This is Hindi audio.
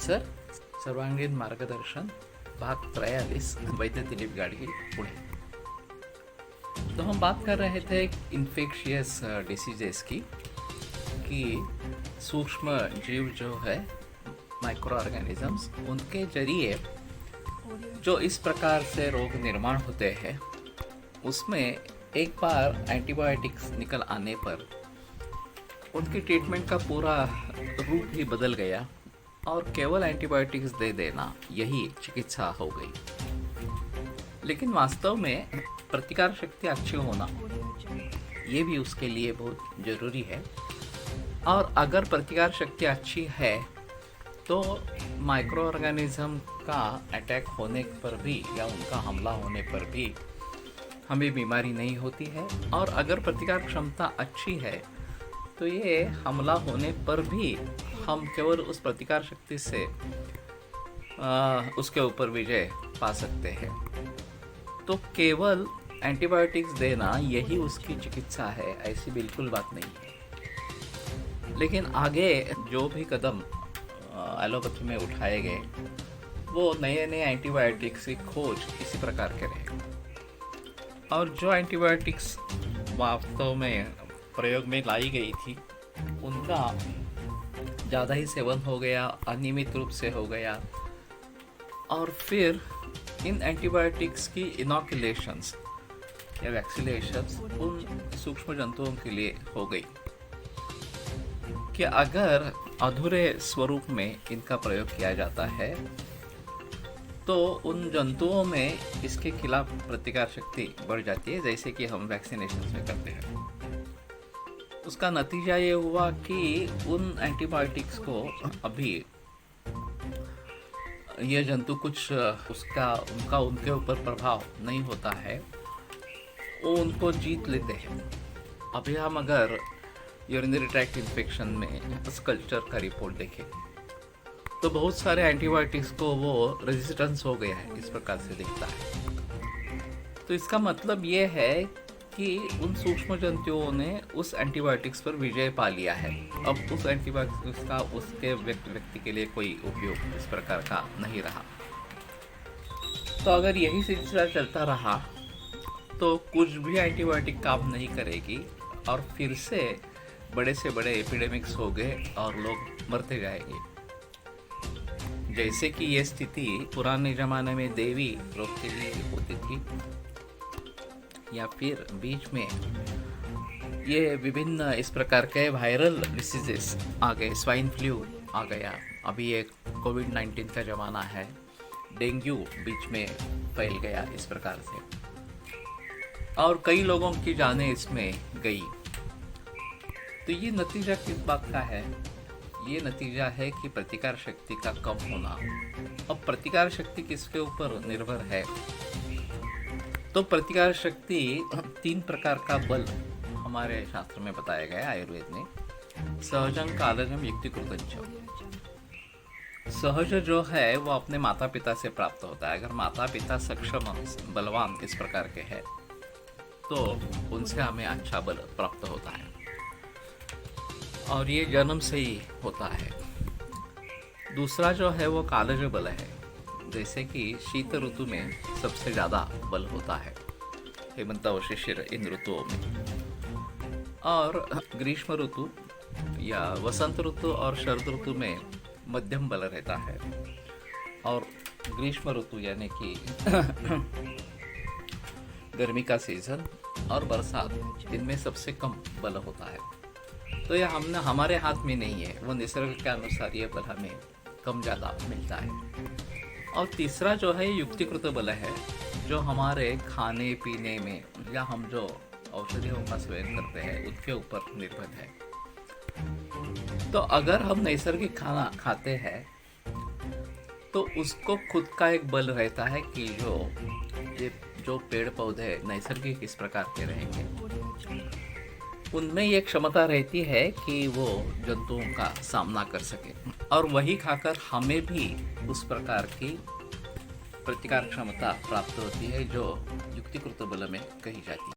सर सर्वांगीण मार्गदर्शन भाग 43 वैद्य दिलीप गाडगी पुणे। तो हम बात कर रहे थे इन्फेक्शियस डिसीजेस की कि सूक्ष्म जीव जो है माइक्रो ऑर्गेनिजम्स उनके जरिए जो इस प्रकार से रोग निर्माण होते हैं उसमें एक बार एंटीबायोटिक्स निकल आने पर उनकी ट्रीटमेंट का पूरा रूप ही बदल गया और केवल एंटीबायोटिक्स दे देना यही चिकित्सा हो गई। लेकिन वास्तव में प्रतिकार शक्ति अच्छी होना ये भी उसके लिए बहुत ज़रूरी है। और अगर प्रतिकार शक्ति अच्छी है तो माइक्रो ऑर्गेनिज्म का अटैक होने पर भी या उनका हमला होने पर भी हमें बीमारी नहीं होती है। और अगर प्रतिकार क्षमता अच्छी है तो ये हमला होने पर भी हम केवल उस प्रतिकार शक्ति से उसके ऊपर विजय पा सकते हैं। तो केवल एंटीबायोटिक्स देना यही उसकी चिकित्सा है, ऐसी बिल्कुल बात नहीं है। लेकिन आगे जो भी कदम एलोपैथी में उठाए गए वो नए नए एंटीबायोटिक्स की खोज इसी प्रकार के रहे। और जो एंटीबायोटिक्स वास्तव में प्रयोग में लाई गई थी उनका ज़्यादा ही सेवन हो गया, अनियमित रूप से हो गया। और फिर इन एंटीबायोटिक्स की इनॉकुलेशंस या वैक्सीनेशंस उन सूक्ष्म जंतुओं के लिए हो गई कि अगर अधूरे स्वरूप में इनका प्रयोग किया जाता है तो उन जंतुओं में इसके खिलाफ प्रतिकार शक्ति बढ़ जाती है, जैसे कि हम वैक्सीनेशन में करते हैं। उसका नतीजा ये हुआ कि उन एंटीबायोटिक्स को अभी ये जंतु कुछ उनका उनके ऊपर प्रभाव नहीं होता है, वो उनको जीत लेते हैं। अभी हम अगर यूरिनरी ट्रैक्ट इन्फेक्शन में उस कल्चर का रिपोर्ट देखें तो बहुत सारे एंटीबायोटिक्स को वो रेजिस्टेंस हो गया है, इस प्रकार से दिखता है। तो इसका मतलब ये है कि उन सूक्ष्म जंतुओं ने उस एंटीबायोटिक्स पर विजय पा लिया है। अब उस एंटीबायोटिक्स का उसके व्यक्ति के लिए कोई उपयोग इस प्रकार का नहीं रहा। तो अगर यही सिलसिला चलता रहा तो कुछ भी एंटीबायोटिक काम नहीं करेगी और फिर से बड़े एपिडेमिक्स हो गए और लोग मरते जाएंगे। जैसे कि ये स्थिति पुराने ज़माने में देवी रोग के लिए होती थी, या फिर बीच में ये विभिन्न इस प्रकार के वायरल डिसीजेस आ गए, स्वाइन फ्लू आ गया, अभी एक कोविड-19 का ज़माना है, डेंगू बीच में फैल गया इस प्रकार से और कई लोगों की जानें इसमें गई। तो ये नतीजा किस बात का है? ये नतीजा है कि प्रतिकार शक्ति का कम होना। अब प्रतिकार शक्ति किसके ऊपर निर्भर है? तो प्रतिकार शक्ति 3 प्रकार का बल हमारे शास्त्र में बताया गया, आयुर्वेद में। सहजं, कालजं, युक्तिकृतंच। सहज जो है वो अपने माता पिता से प्राप्त होता है। अगर माता पिता सक्षम बलवान इस प्रकार के हैं तो उनसे हमें अच्छा बल प्राप्त होता है और ये जन्म से ही होता है। दूसरा जो है वो कालज बल है, जैसे कि शीत ऋतु में सबसे ज़्यादा बल होता है, हेमंत और शिशिर इन ऋतुओं में। और ग्रीष्म ऋतु या वसंत ऋतु और शरद ऋतु में मध्यम बल रहता है। और ग्रीष्म ऋतु यानी कि गर्मी का सीजन और बरसात, इनमें सबसे कम बल होता है। तो यह हमारे हाथ में नहीं है, वो निसर्ग के अनुसार ये बल हमें कम ज़्यादा मिलता है। और तीसरा जो है युक्तिकृत बल है, जो हमारे खाने पीने में या हम जो औषधियों का सेवन करते हैं उसके ऊपर निर्भर है। तो अगर हम नैसर्गिक खाना खाते हैं तो उसको खुद का एक बल रहता है कि जो पेड़ पौधे नैसर्गिक इस प्रकार के रहेंगे उनमें ये क्षमता रहती है कि वो जंतुओं का सामना कर सके और वही खाकर हमें भी उस प्रकार की प्रतिकार क्षमता प्राप्त होती है जो युक्तिकृत बल में कही जाती है।